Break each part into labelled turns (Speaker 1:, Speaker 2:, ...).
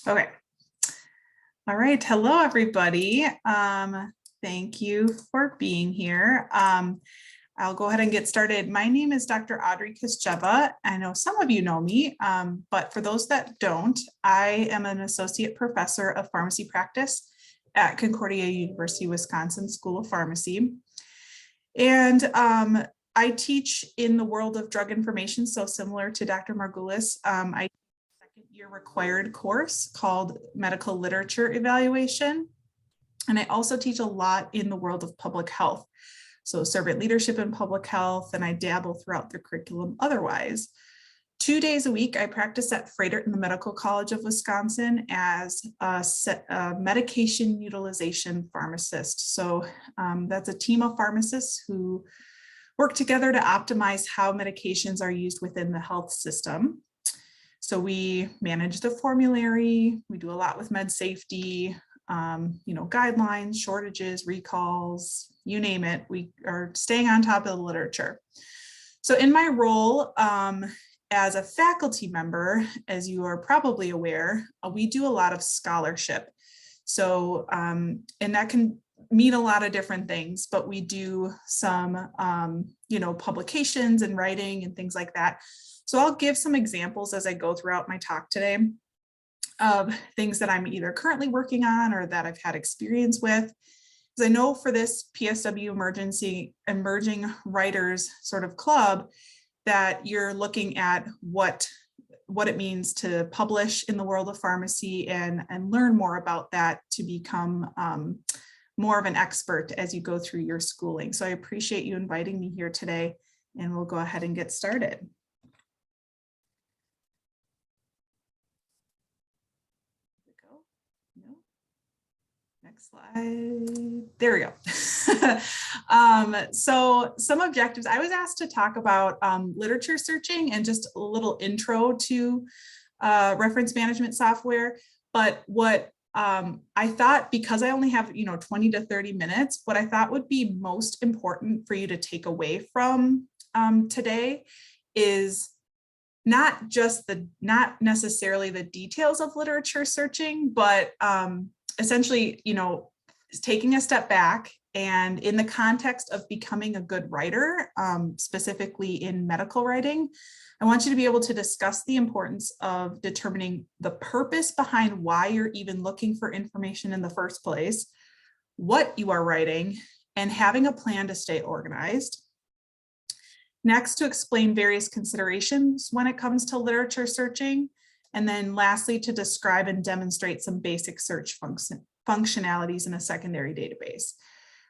Speaker 1: Okay. All right. Hello, everybody. Thank you for being here. I'll go ahead and get started. My name is Dr. Audrey Koscheva. I know some of you know me, but for those that don't, I am an associate professor of pharmacy practice at Concordia University, Wisconsin School of Pharmacy. And I teach in the world of drug information, so similar to Dr. Margulis. I second-year required course called Medical Literature Evaluation. And I also teach a lot in the world of public health. So servant leadership in public health, and I dabble throughout the curriculum otherwise. 2 days a week, I practice at Froedtert in the Medical College of Wisconsin as a medication utilization pharmacist. So that's a team of pharmacists who work together to optimize how medications are used within the health system. So we manage the formulary, we do a lot with med safety, guidelines, shortages, recalls, you name it. We are staying on top of the literature. So in my role as a faculty member, as you are probably aware, we do a lot of scholarship. So, and that can mean a lot of different things, but we do some, publications and writing and things like that. So I'll give some examples as I go throughout my talk today of things that I'm either currently working on or that I've had experience with. Because I know for this PSW Emerging Writers sort of club that you're looking at what it means to publish in the world of pharmacy and learn more about that to become more of an expert as you go through your schooling. So I appreciate you inviting me here today, and we'll go ahead and get started. Next slide. There we go. So some objectives. I was asked to talk about literature searching and just a little intro to reference management software. But what I thought, because I only have 20 to 30 minutes, what I thought would be most important for you to take away from today is not necessarily the details of literature searching, but essentially, taking a step back and in the context of becoming a good writer, specifically in medical writing, I want you to be able to discuss the importance of determining the purpose behind why you're even looking for information in the first place, what you are writing, and having a plan to stay organized. Next, to explain various considerations when it comes to literature searching. And then lastly, to describe and demonstrate some basic search functionalities in a secondary database.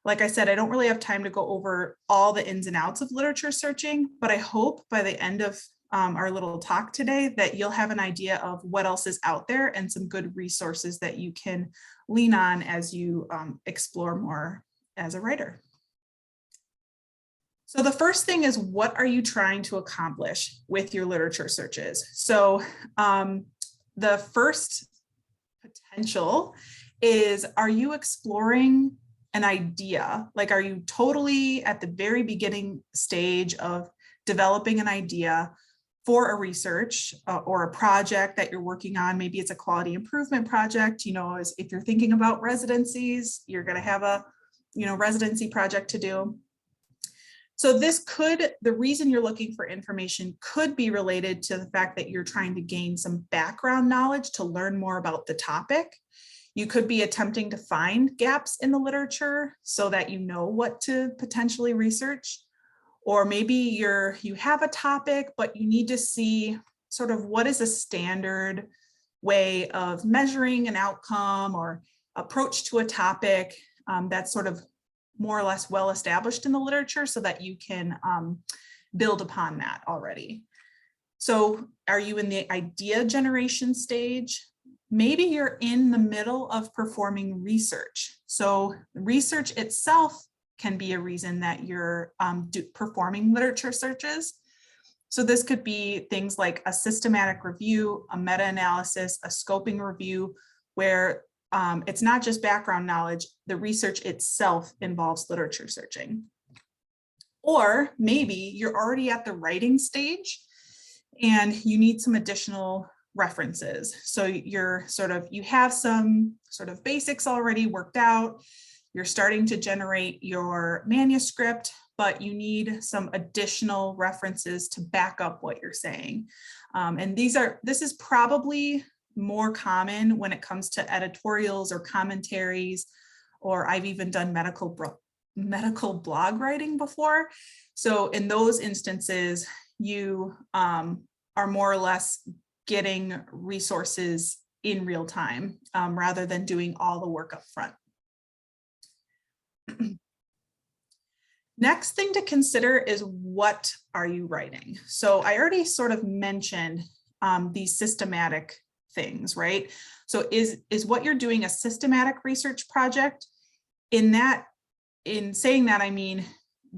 Speaker 1: Like I said, I don't really have time to go over all the ins and outs of literature searching, but I hope by the end of our little talk today that you'll have an idea of what else is out there and some good resources that you can lean on as you explore more as a writer. So the first thing is, what are you trying to accomplish with your literature searches? So the first potential is, are you exploring an idea? Like, are you totally at the very beginning stage of developing an idea for a research or a project that you're working on? Maybe it's a quality improvement project. If you're thinking about residencies, you're going to have a residency project to do. So the reason you're looking for information could be related to the fact that you're trying to gain some background knowledge to learn more about the topic. You could be attempting to find gaps in the literature so that you know what to potentially research. Or maybe you have a topic, but you need to see sort of what is a standard way of measuring an outcome or approach to a topic that's sort of more or less well established in the literature so that you can build upon that already. So are you in the idea generation stage? Maybe you're in the middle of performing research. So research itself can be a reason that you're performing literature searches. So this could be things like a systematic review, a meta-analysis, a scoping review, where it's not just background knowledge, the research itself involves literature searching. Or maybe you're already at the writing stage and you need some additional references. So you have some sort of basics already worked out. You're starting to generate your manuscript, but you need some additional references to back up what you're saying. And this is probably more common when it comes to editorials or commentaries, or I've even done medical blog writing before. So in those instances, you are more or less getting resources in real time rather than doing all the work up front. Next thing to consider is, what are you writing? So I already sort of mentioned these systematic things, right? So is what you're doing a systematic research project? In saying that, I mean,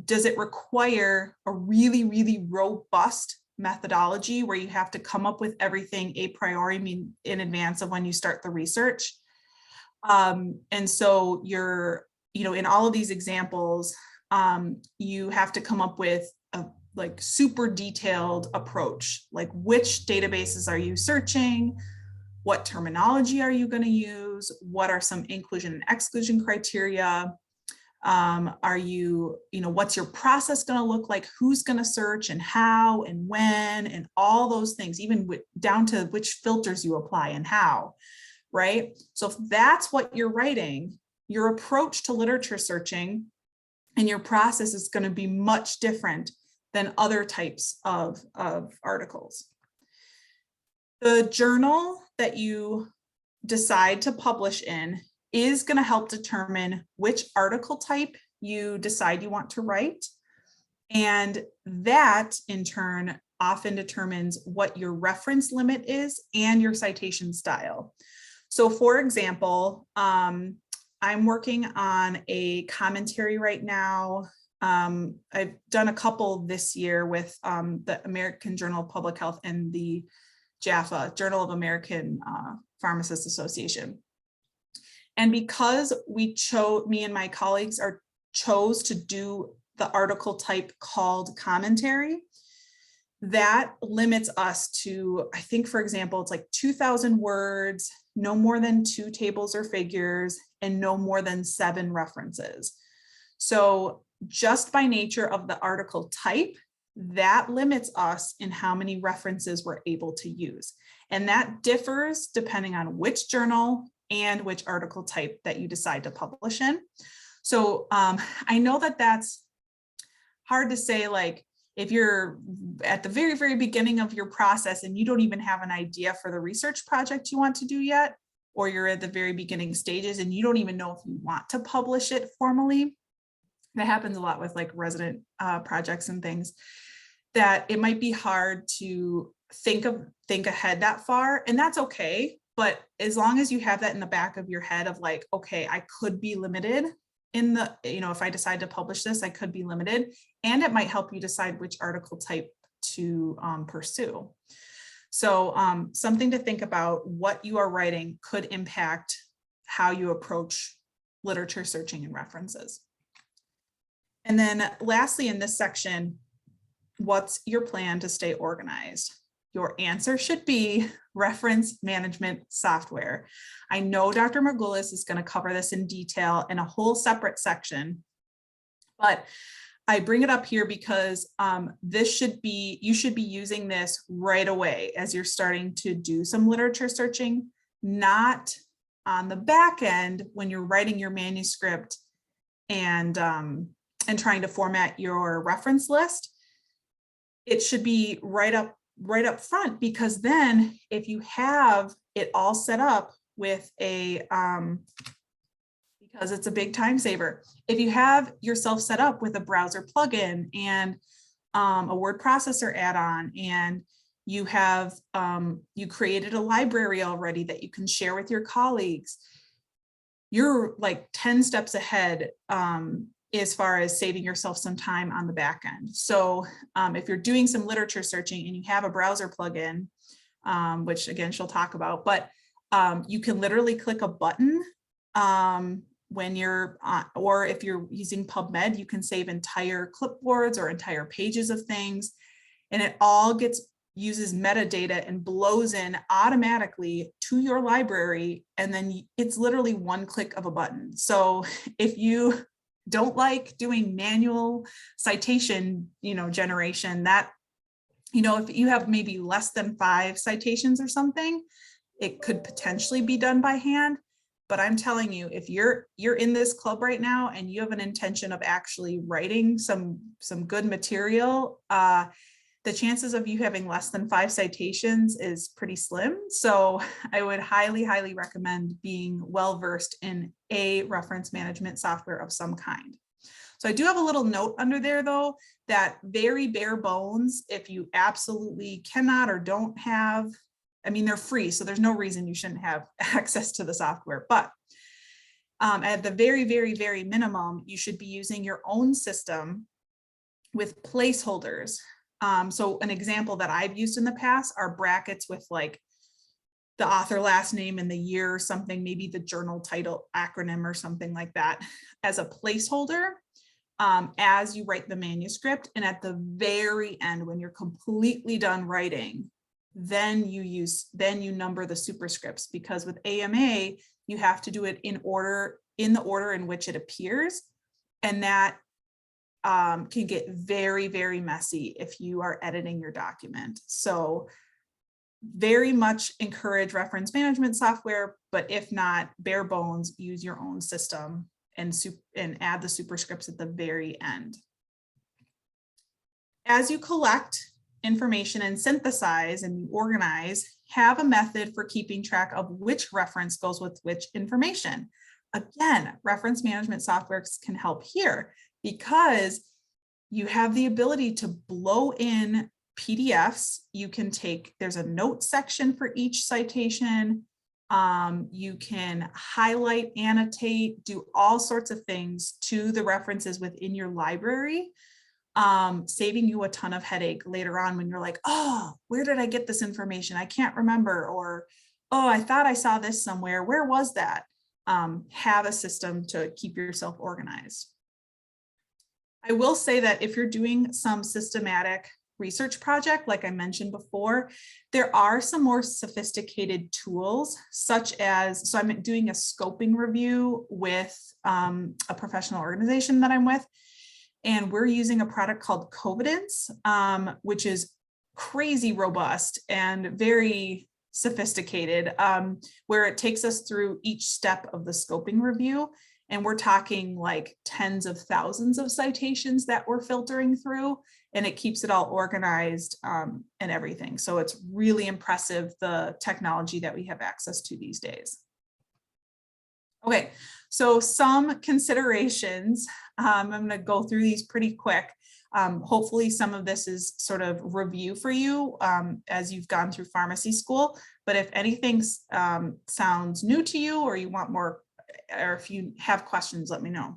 Speaker 1: does it require a really, really robust methodology where you have to come up with everything a priori, in advance of when you start the research? And so in all of these examples, you have to come up with a super detailed approach, like which databases are you searching? What terminology are you going to use? What are some inclusion and exclusion criteria? What's your process going to look like? Who's going to search and how and when and all those things, even down to which filters you apply and how, right? So if that's what you're writing, your approach to literature searching and your process is going to be much different than other types of articles. The journal that you decide to publish in is going to help determine which article type you decide you want to write. And that in turn often determines what your reference limit is and your citation style. So for example, I'm working on a commentary right now. I've done a couple this year with the American Journal of Public Health and the JAFA, Journal of American Pharmacists Association. And because me and my colleagues chose to do the article type called commentary, that limits us to, I think, for example, it's like 2,000 words, no more than 2 tables or figures, and no more than 7 references. So just by nature of the article type, that limits us in how many references we're able to use. And that differs depending on which journal and which article type that you decide to publish in. So I know that that's hard to say, like, if you're at the very, very beginning of your process and you don't even have an idea for the research project you want to do yet, or you're at the very beginning stages and you don't even know if you want to publish it formally. That happens a lot with like resident projects and things, that it might be hard to think ahead that far, and that's okay. But as long as you have that in the back of your head of like, okay, I could be limited in the, if I decide to publish this, I could be limited, and it might help you decide which article type to pursue. So something to think about, what you are writing could impact how you approach literature searching and references. And then lastly, in this section, what's your plan to stay organized? Your answer should be reference management software. I know Dr. Margulis is going to cover this in detail in a whole separate section, but I bring it up here because you should be using this right away as you're starting to do some literature searching, not on the back end when you're writing your manuscript and trying to format your reference list. It should be right up front, because then if you have it all set up with because it's a big time saver, if you have yourself set up with a browser plugin and a word processor add-on, and you have you created a library already that you can share with your colleagues, you're like 10 steps ahead as far as saving yourself some time on the back end. So if you're doing some literature searching and you have a browser plugin, which again, she'll talk about, but you can literally click a button when you're or if you're using PubMed, you can save entire clipboards or entire pages of things, and it all gets uses metadata and blows in automatically to your library, and then it's literally one click of a button. So if you don't like doing manual citation, generation, that, if you have maybe less than 5 citations or something, it could potentially be done by hand. But I'm telling you, if you're in this club right now and you have an intention of actually writing some good material, the chances of you having less than 5 citations is pretty slim. So I would highly, highly recommend being well-versed in a reference management software of some kind. So I do have a little note under there though, that very bare bones, if you absolutely cannot or don't have, they're free, so there's no reason you shouldn't have access to the software, but at the very, very, very minimum, you should be using your own system with placeholders. So an example that I've used in the past are brackets with like the author last name and the year or something, maybe the journal title acronym or something like that as a placeholder as you write the manuscript. And at the very end, when you're completely done writing, then you number the superscripts, because with AMA, you have to do it in the order in which it appears. And that can get very, very messy if you are editing your document. So very much encourage reference management software, but if not, bare bones, use your own system and add the superscripts at the very end. As you collect information and synthesize and you organize, have a method for keeping track of which reference goes with which information. Again, reference management software can help here, because you have the ability to blow in PDFs. You can there's a note section for each citation. You can highlight, annotate, do all sorts of things to the references within your library, saving you a ton of headache later on when you're like, oh, where did I get this information? I can't remember. Or, oh, I thought I saw this somewhere. Where was that? Have a system to keep yourself organized. I will say that if you're doing some systematic research project, like I mentioned before, there are some more sophisticated tools, such as, so I'm doing a scoping review with a professional organization that I'm with, and we're using a product called Covidence, which is crazy robust and very sophisticated, where it takes us through each step of the scoping review. And we're talking like tens of thousands of citations that we're filtering through, and it keeps it all organized and everything. So it's really impressive, the technology that we have access to these days. Okay, so some considerations. I'm going to go through these pretty quick. Hopefully some of this is sort of review for you as you've gone through pharmacy school. But if anything sounds new to you, or you want more, or if you have questions, let me know.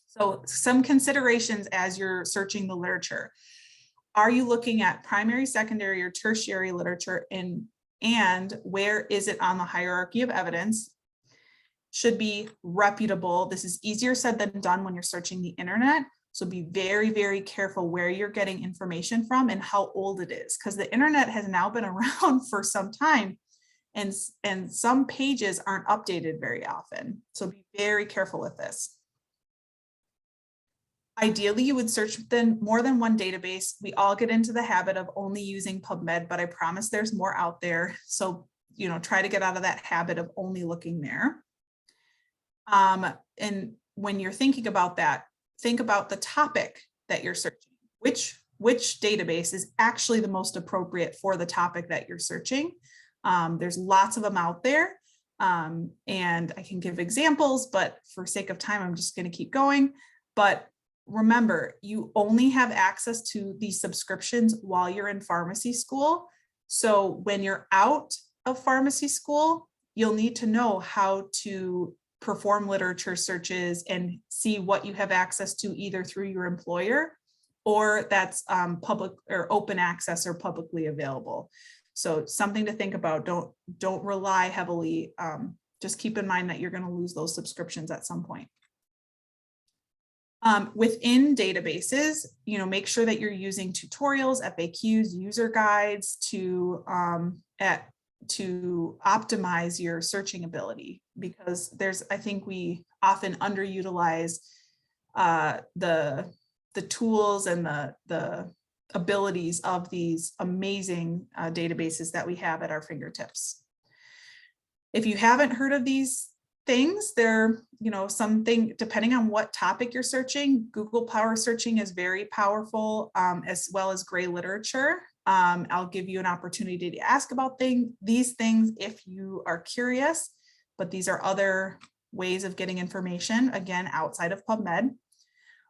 Speaker 1: So some considerations as you're searching the literature. Are you looking at primary, secondary, or tertiary literature, and where is it on the hierarchy of evidence? Should be reputable. This is easier said than done when you're searching the internet. So be very, very careful where you're getting information from and how old it is, because the internet has now been around for some time, and some pages aren't updated very often. So be very careful with this. Ideally, you would search within more than one database. We all get into the habit of only using PubMed, but I promise there's more out there. So, try to get out of that habit of only looking there. And when you're thinking about that, think about the topic that you're searching. Which database is actually the most appropriate for the topic that you're searching? There's lots of them out there, and I can give examples, but for sake of time, I'm just going to keep going. But remember, you only have access to these subscriptions while you're in pharmacy school. So when you're out of pharmacy school, you'll need to know how to perform literature searches and see what you have access to either through your employer, or that's public or open access or publicly available. So something to think about. Don't rely heavily. Just keep in mind that you're going to lose those subscriptions at some point. Within databases, make sure that you're using tutorials, FAQs, user guides to optimize your searching ability, because I think we often underutilize the tools and the abilities of these amazing databases that we have at our fingertips. If you haven't heard of these things, they're, something, depending on what topic you're searching, Google Power Searching is very powerful, as well as gray literature. I'll give you an opportunity to ask about these things if you are curious, but these are other ways of getting information, again, outside of PubMed.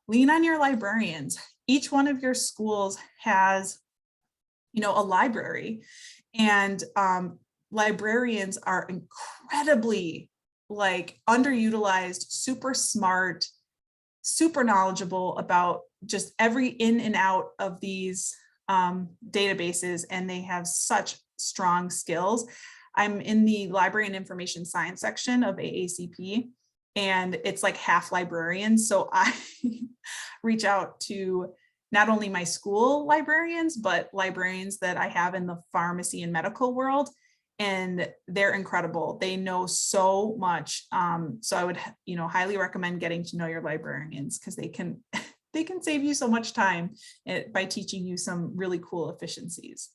Speaker 1: Lean on your librarians. Each one of your schools has, a library, and librarians are incredibly underutilized, super smart, super knowledgeable about just every in and out of these databases, and they have such strong skills. I'm in the library and information science section of AACP, and it's like half librarians. So I reach out to not only my school librarians, but librarians that I have in the pharmacy and medical world. And they're incredible. They know so much. So I would, highly recommend getting to know your librarians, because they can save you so much time by teaching you some really cool efficiencies.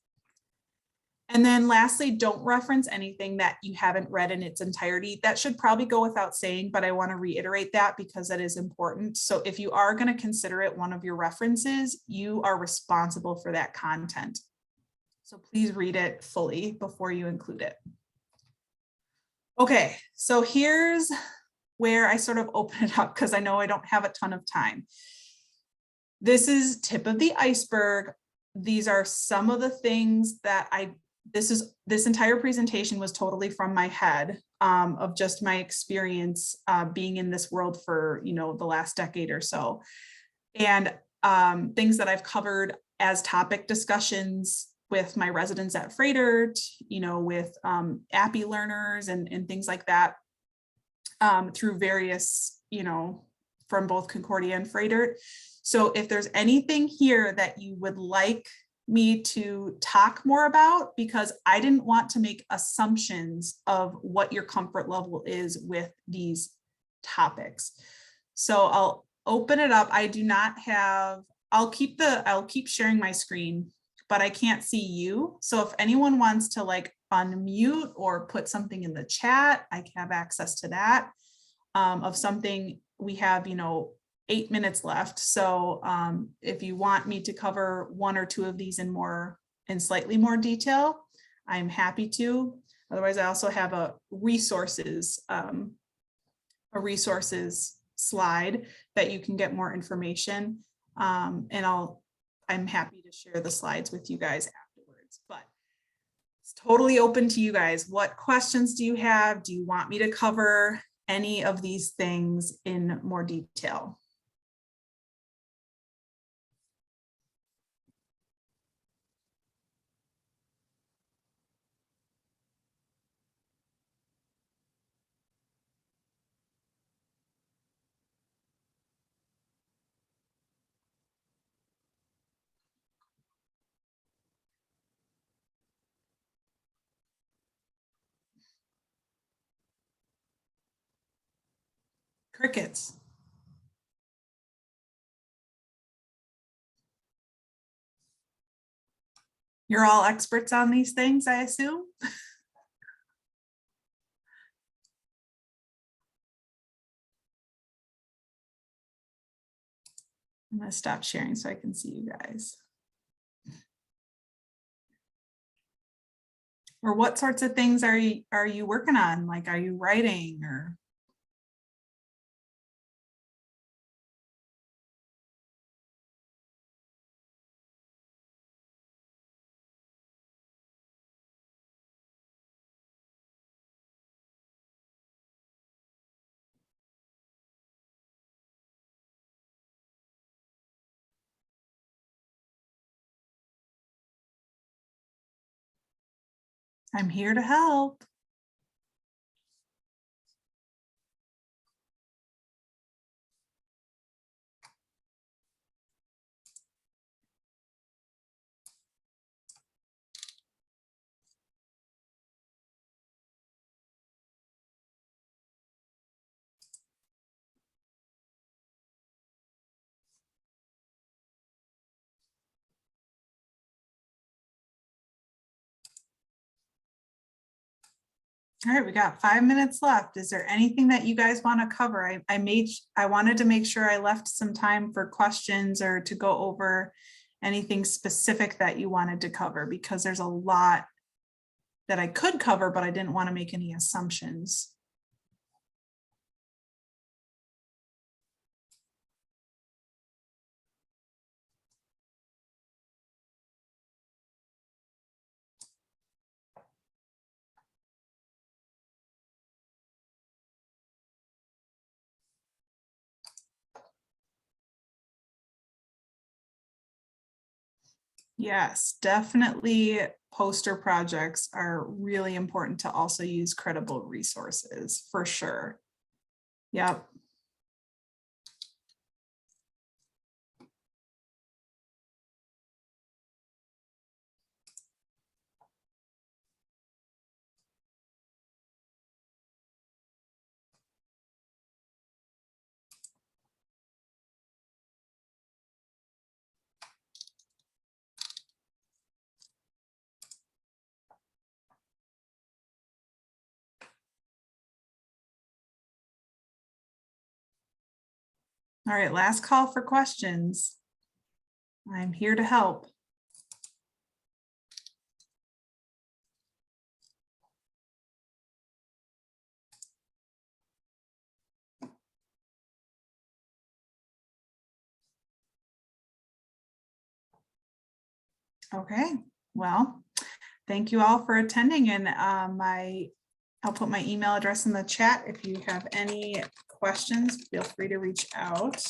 Speaker 1: And then lastly, don't reference anything that you haven't read in its entirety. That should probably go without saying, but I want to reiterate that because that is important. So if you are going to consider it one of your references, you are responsible for that content. So please read it fully before you include it. Okay, so here's where I sort of open it up, because I know I don't have a ton of time. This is tip of the iceberg. These are some of the things that this entire presentation was totally from my head, of just my experience being in this world for, the last decade or so. And things that I've covered as topic discussions with my residents at Freighter, with APPE learners and things like that, through various, from both Concordia and Freighter. So if there's anything here that you would like me to talk more about, because I didn't want to make assumptions of what your comfort level is with these topics. So I'll open it up. I do not have, I'll keep sharing my screen, but I can't see you. So if anyone wants to unmute or put something in the chat, I have access to that. Of something we have, 8 minutes left. So if you want me to cover one or two of these in slightly more detail, I'm happy to. Otherwise, I also have a resources slide that you can get more information. And I'm happy to share the slides with you guys afterwards, but it's totally open to you guys. What questions do you have? Do you want me to cover any of these things in more detail? Crickets. You're all experts on these things, I assume? I'm going to stop sharing so I can see you guys. Or what sorts of things are you working on? Like, are you writing or? I'm here to help. All right, we got 5 minutes left. Is there anything that you guys want to cover? I wanted to make sure I left some time for questions or to go over anything specific that you wanted to cover, because there's a lot that I could cover, but I didn't want to make any assumptions. Yes, definitely poster projects are really important to also use credible resources for sure. Yep. All right, last call for questions. I'm here to help. Okay, well, thank you all for attending, and I'll put my email address in the chat. If you have any questions, feel free to reach out.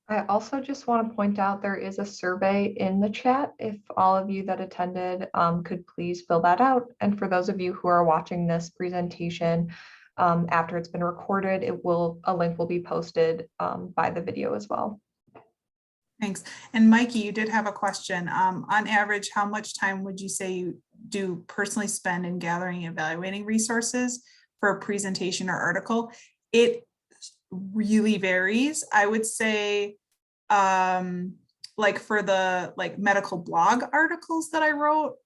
Speaker 2: I also just want to point out there is a survey in the chat. If all of you that attended could please fill that out. And for those of you who are watching this presentation after it's been recorded, a link will be posted by the video as well.
Speaker 1: Thanks. And Mikey, you did have a question. On average, how much time would you say you do personally spend in gathering and evaluating resources for a presentation or article? It really varies. I would say like for the medical blog articles that I wrote,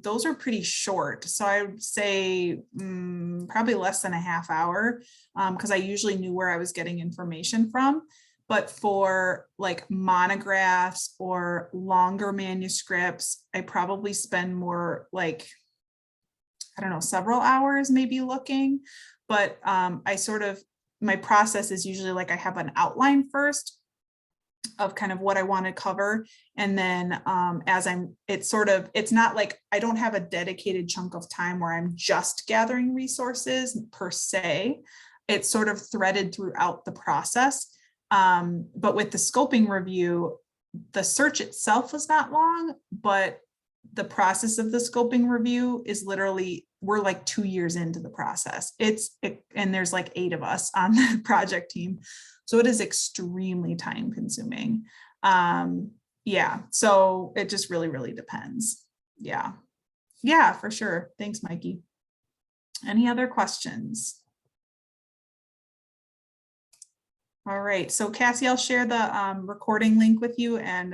Speaker 1: those are pretty short. So I would say probably less than a half hour, because I usually knew where I was getting information from. But for like monographs or longer manuscripts, I probably spend more, like, I don't know, several hours maybe looking. But my process is usually like I have an outline first of kind of what I want to cover. And then it's not like I don't have a dedicated chunk of time where I'm just gathering resources per se. It's sort of threaded throughout the process. But with the scoping review, the search itself was not long, but the process of the scoping review is literally, we're like 2 years into the process. And there's like 8 of us on the project team. So it is extremely time consuming. Yeah, so it just really, really depends. Yeah. Yeah, for sure. Thanks, Mikey. Any other questions? All right, so Cassie, I'll share the recording link with you and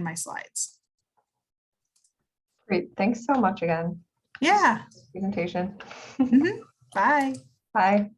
Speaker 1: my slides.
Speaker 2: Great, thanks so much again.
Speaker 1: Yeah.
Speaker 2: Presentation.
Speaker 1: Bye.
Speaker 2: Bye.